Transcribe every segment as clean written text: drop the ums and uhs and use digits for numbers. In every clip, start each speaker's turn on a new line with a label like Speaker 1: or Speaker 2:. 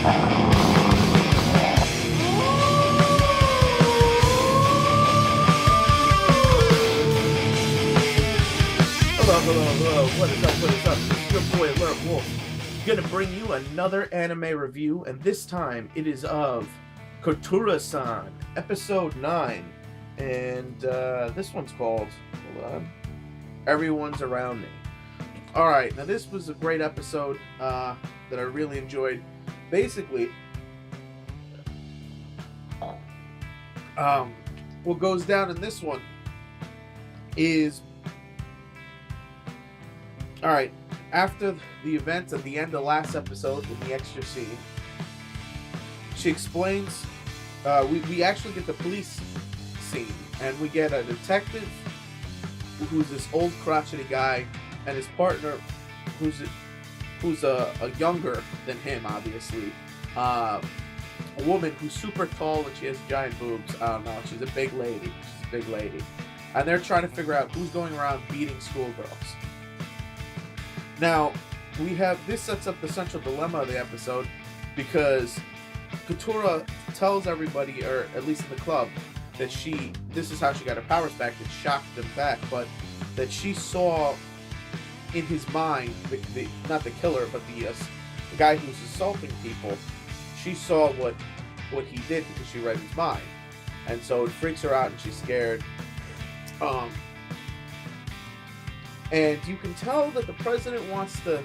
Speaker 1: Hello, what is up? This is your boy, alertwolf, gonna bring you another anime review, and this time it is of Kotoura-San, episode 9, and this one's called, Everyone's Around Me. Alright, now this was a great episode that I really enjoyed. Basically, what goes down in this one is, alright, after the events at the end of last episode in the extra scene, she explains, we actually get the police scene, and we get a detective who's this old crotchety guy, and his partner who's a younger than him, obviously, a woman who's super tall and she has giant boobs. I don't know, she's a big lady, and they're trying to figure out who's going around beating schoolgirls. Now, this sets up the central dilemma of the episode, because Kotoura tells everybody, or at least in the club, that this is how she got her powers back, that shocked them back, but that she saw in his mind, not the killer, but the guy who's assaulting people, she saw what he did because she read his mind. And so it freaks her out and she's scared. And you can tell that the president wants to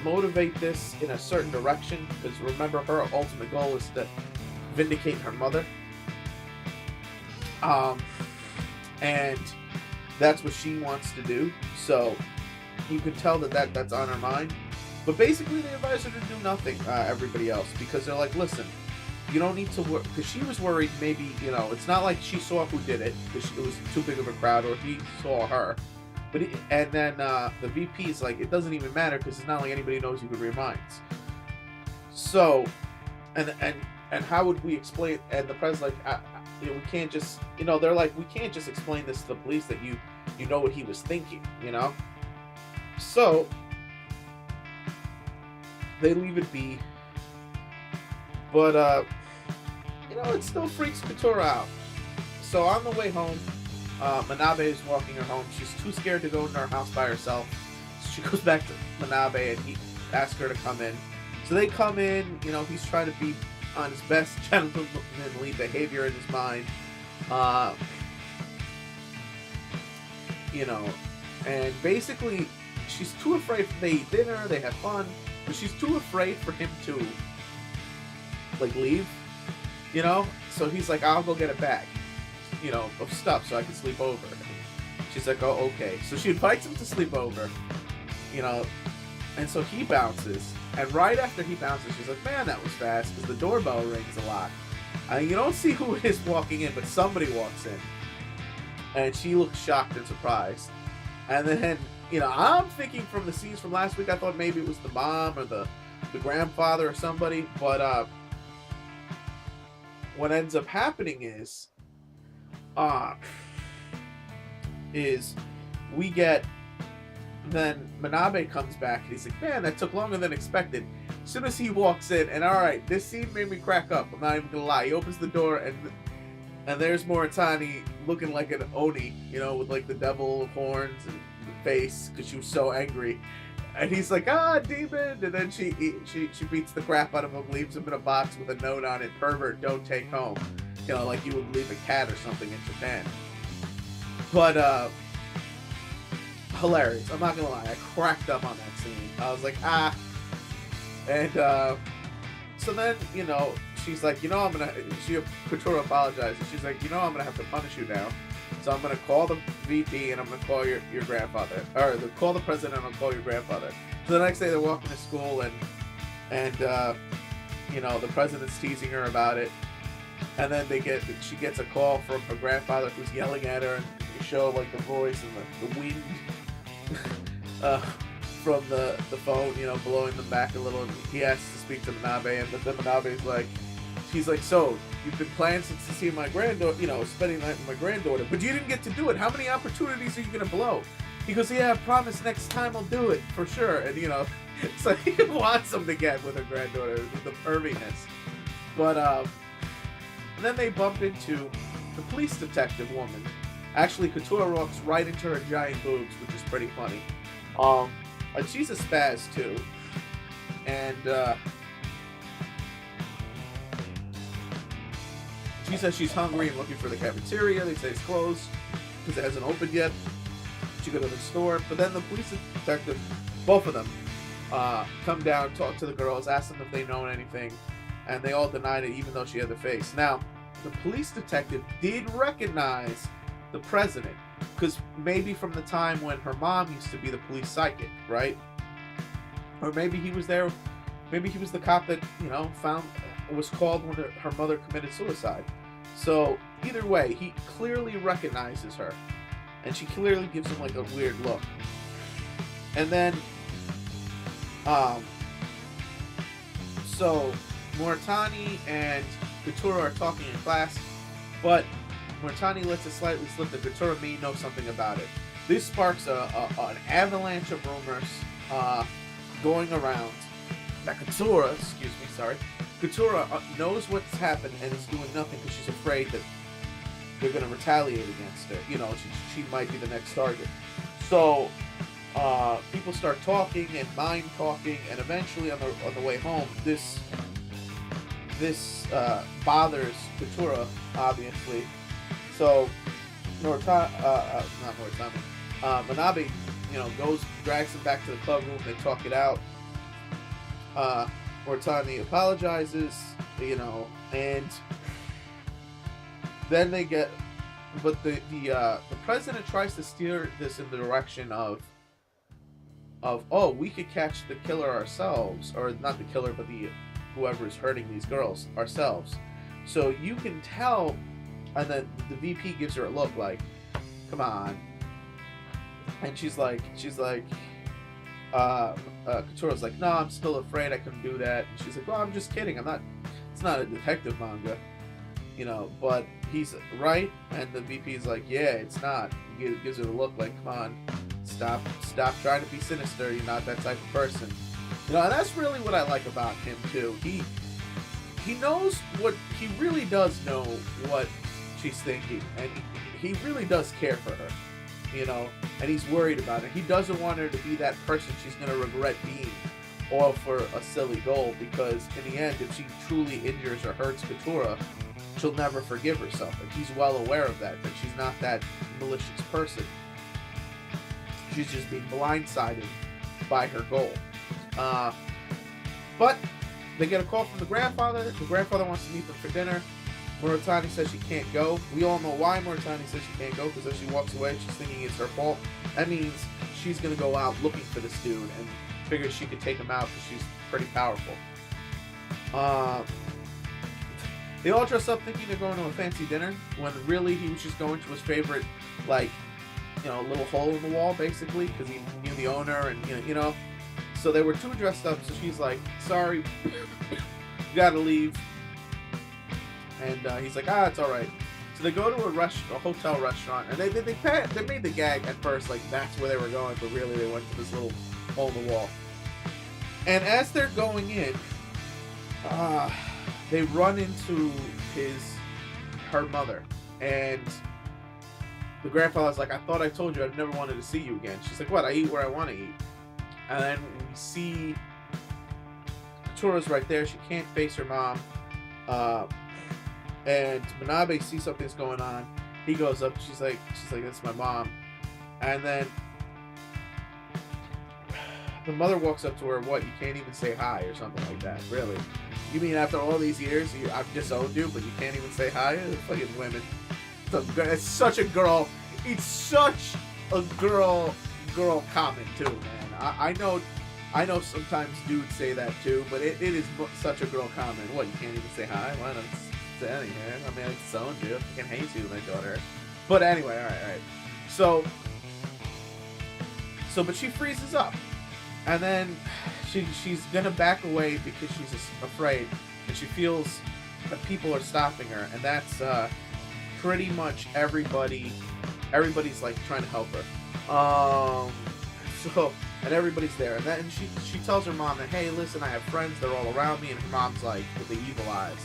Speaker 1: motivate this in a certain direction, because remember, her ultimate goal is to vindicate her mother. And that's what she wants to do. So you can tell that's on her mind. But basically they advise her to do nothing, everybody else, because they're like, listen, you don't need to work, because she was worried maybe, it's not like she saw who did it, because it was too big of a crowd, or he saw her. But and then the VP's like, it doesn't even matter, because it's not like anybody knows who could read minds. So, and how would we explain? And the president's like, we can't just, they're like, we can't just explain this to the police that you know what he was thinking, So they leave it be, but it still freaks Kotoura out. So on the way home, Manabe is walking her home. She's too scared to go into her house by herself. So she goes back to Manabe and he asks her to come in. So they come in, he's trying to be on his best gentlemanly behavior in his mind. And basically she's too afraid. They eat dinner, they have fun, but she's too afraid for him to leave, so he's like, I'll go get a bag of stuff so I can sleep over. She's like, oh, okay. So she invites him to sleep over, and so he bounces, and right after he bounces, she's like, man, that was fast, because the doorbell rings a lot. You don't see who it is walking in, but somebody walks in, and she looks shocked and surprised. And then, I'm thinking from the scenes from last week, I thought maybe it was the mom or the grandfather or somebody, but what ends up happening is we get, then Manabe comes back and he's like, man, that took longer than expected. As soon as he walks in, and alright, this scene made me crack up, I'm not even gonna lie. He opens the door and there's Moritani looking like an Oni, with the devil horns and the face, because she was so angry. And he's like, demon! And then she beats the crap out of him, leaves him in a box with a note on it, pervert, don't take home. Like you would leave a cat or something in Japan. But, hilarious. I'm not gonna lie, I cracked up on that scene. I was like, And, so then, she's like, Kotoura apologizes. She's like, I'm gonna have to punish you now. So I'm gonna call the VP and I'm gonna call your grandfather. Or call the president and I'll call your grandfather. So the next day they're walking to school and the president's teasing her about it. And then she gets a call from her grandfather who's yelling at her, and you show the voice and the wind from the phone, blowing them back a little. And he asks to speak to Manabe, and then Manabe's like, she's like, so you've been planning to see my granddaughter, spending the night with my granddaughter, but you didn't get to do it. How many opportunities are you gonna blow? He goes, yeah, I promise next time I'll do it for sure. And So he wants them to get with her granddaughter, the perviness. But then they bump into the police detective woman. Actually, Kotoura walks right into her giant boobs, which is pretty funny. And she's a spaz too. And she says she's hungry and looking for the cafeteria. They say it's closed because it hasn't opened yet. She go to the store, but then the police detective, both of them, come down, talk to the girls, ask them if they know anything, and they all denied it, even though she had the face. Now, the police detective did recognize the president, because maybe from the time when her mom used to be the police psychic, right? Or maybe he was there. Maybe he was the cop that, you know, was called when her mother committed suicide. So either way, he clearly recognizes her, and she clearly gives him like a weird look. And then, so Moritani and Kotoura are talking in class, but Moritani lets it slightly slip that Kotoura may know something about it. This sparks an avalanche of rumors going around that Kotoura knows what's happened and is doing nothing because she's afraid that they're going to retaliate against her. You know, she might be the next target. So people start talking and mind talking, and eventually on the way home, this bothers Kotoura, obviously. So Manabe, you know, drags him back to the club room. They talk it out. Moritani apologizes, you know, and then they get, but the president tries to steer this in the direction of oh, we could catch the killer ourselves, or not the killer, but whoever is hurting these girls ourselves. So you can tell, and then the VP gives her a look like, come on, and she's like, Kotoura's like, no, I'm still afraid, I couldn't do that. And she's like, well, I'm just kidding, it's not a detective manga, you know, but he's right, and the VP's like, yeah, it's not. He gives her a look like, come on, stop trying to be sinister, you're not that type of person. You know, and that's really what I like about him too. He knows he really does know what she's thinking, and he really does care for her, you know, and he's worried about it. He doesn't want her to be that person she's going to regret being, all for a silly goal, because in the end, if she truly injures or hurts Kotoura, she'll never forgive herself, and he's well aware of that she's not that malicious person. She's just being blindsided by her goal. But they get a call from the grandfather. The grandfather wants to meet them for dinner. Moritani says she can't go. We all know why Moritani says she can't go, because as she walks away, she's thinking it's her fault. That means she's going to go out looking for this dude and figures she could take him out because she's pretty powerful. They all dress up thinking they're going to a fancy dinner, when really he was just going to his favorite, like, you know, little hole in the wall, basically, because he knew the owner, and, you know. So they were too dressed up, so she's like, sorry, you gotta leave. And he's like, it's alright. So they go to a hotel restaurant, and they made the gag at first, like that's where they were going, but really they went to this little hole in the wall. And as they're going in, they run into her mother, and the grandfather's like, I thought I told you I'd never wanted to see you again. She's like, what? I eat where I want to eat. And then we see Kotoura's right there. She can't face her mom. And Manabe sees something's going on. He goes up. She's like, that's my mom. And then the mother walks up to her. What? You can't even say hi or something like that. Really? You mean after all these years, I've disowned you, but you can't even say hi? Fucking women. It's such a girl. It's such a girl comment too, man. I know sometimes dudes say that too, but it is such a girl comment. What, you can't even say hi? Why not say anything, man? I mean, I disowned you. I can hate you, my daughter. But anyway, alright. So, but she freezes up. And then she's gonna back away because she's afraid. And she feels that people are stopping her. And that's pretty much everybody's like trying to help her. So and everybody's there. And then she tells her mom that, hey, listen, I have friends, they're all around me. And her mom's like, with the evil eyes,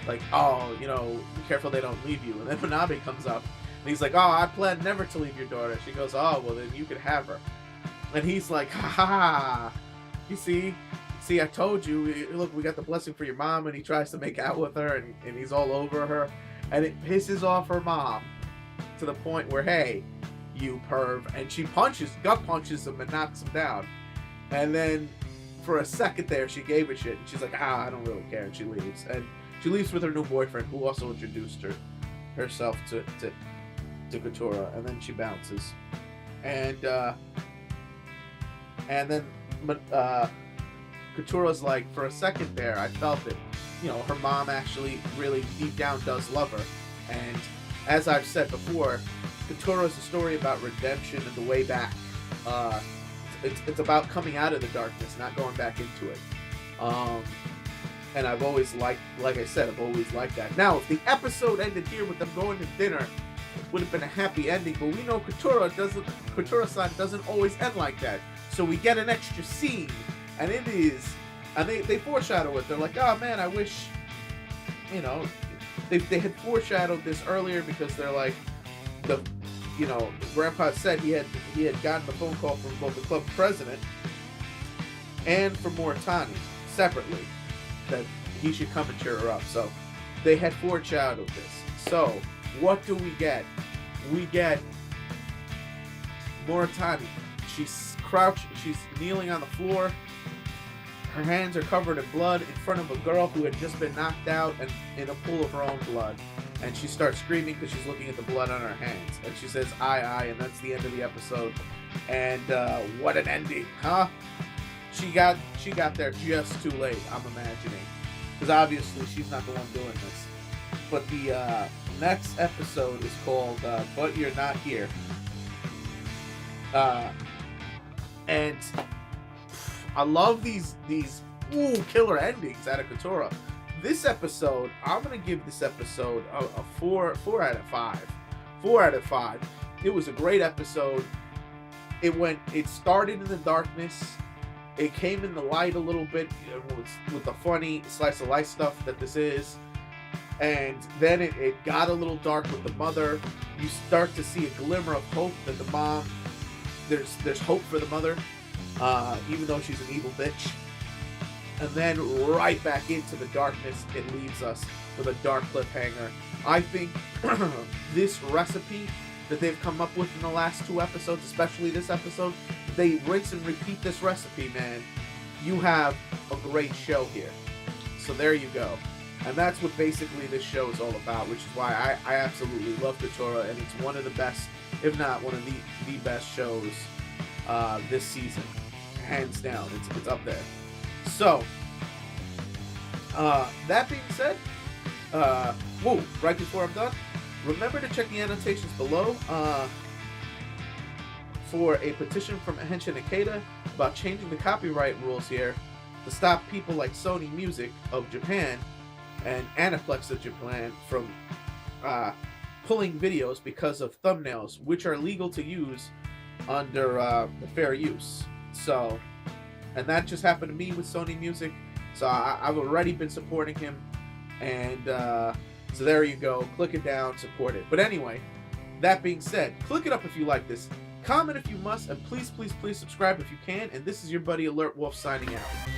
Speaker 1: like, oh, you know, be careful they don't leave you. And then Manabe comes up, and he's like, oh, I plan never to leave your daughter. She goes, oh, well, then you could have her. And he's like, ha ha, you see, I told you, look, we got the blessing for your mom. And he tries to make out with her, and he's all over her. And it pisses off her mom to the point where, hey, you perv. And she gut punches him and knocks him down. And then for a second there, she gave a shit. And she's like, I don't really care. And she leaves. And she leaves with her new boyfriend, who also introduced herself to Kotoura. And then she bounces. And then Kotoura's like, for a second there, I felt it. You know, her mom actually really deep down does love her. And as I've said before, Kotoura is a story about redemption and the way back. It's about coming out of the darkness, not going back into it. And I've always liked, like I said, I've always liked that. Now, if the episode ended here with them going to dinner, it would have been a happy ending. But we know Kotoura-San doesn't always end like that. So we get an extra scene, and it is, and they foreshadow it. They're like, oh man, I wish, you know, they had foreshadowed this earlier, because they're like, Grandpa said he had gotten a phone call from both the club president and from Moritani separately that he should come and cheer her up. So they had foreshadowed this. So what do we get? We get Moritani. She's crouched. She's kneeling on the floor. Her hands are covered in blood in front of a girl who had just been knocked out and in a pool of her own blood. And she starts screaming because she's looking at the blood on her hands. And she says, aye, and that's the end of the episode. And what an ending, huh? She got there just too late, I'm imagining. Because obviously she's not the one doing this. But the next episode is called But You're Not Here. And I love these killer endings out of Kotoura. This episode, I'm gonna give this episode a 4 out of 5. 4 out of 5. It was a great episode. It started in the darkness. It came in the light a little bit with the funny slice of life stuff that this is. And then it got a little dark with the mother. You start to see a glimmer of hope that the mom, there's hope for the mother, even though she's an evil bitch. And then right back into the darkness, it leaves us with a dark cliffhanger. I think this recipe that they've come up with in the last 2 episodes, especially this episode, they rinse and repeat this recipe, man. You have a great show here. So there you go. And that's what basically this show is all about, which is why I absolutely love Kotoura, and it's one of the best, if not one of the best shows this season. Hands down, it's up there. So, that being said, right before I'm done, remember to check the annotations below for a petition from Henshin Ikeda about changing the copyright rules here to stop people like Sony Music of Japan and Aniplex of Japan from pulling videos because of thumbnails, which are legal to use under the fair use. So, and that just happened to me with Sony Music. So I've already been supporting him. And so there you go. Click it down, support it. But anyway, that being said, click it up if you like this. Comment if you must. And please, please, please subscribe if you can. And this is your buddy Alert Wolf signing out.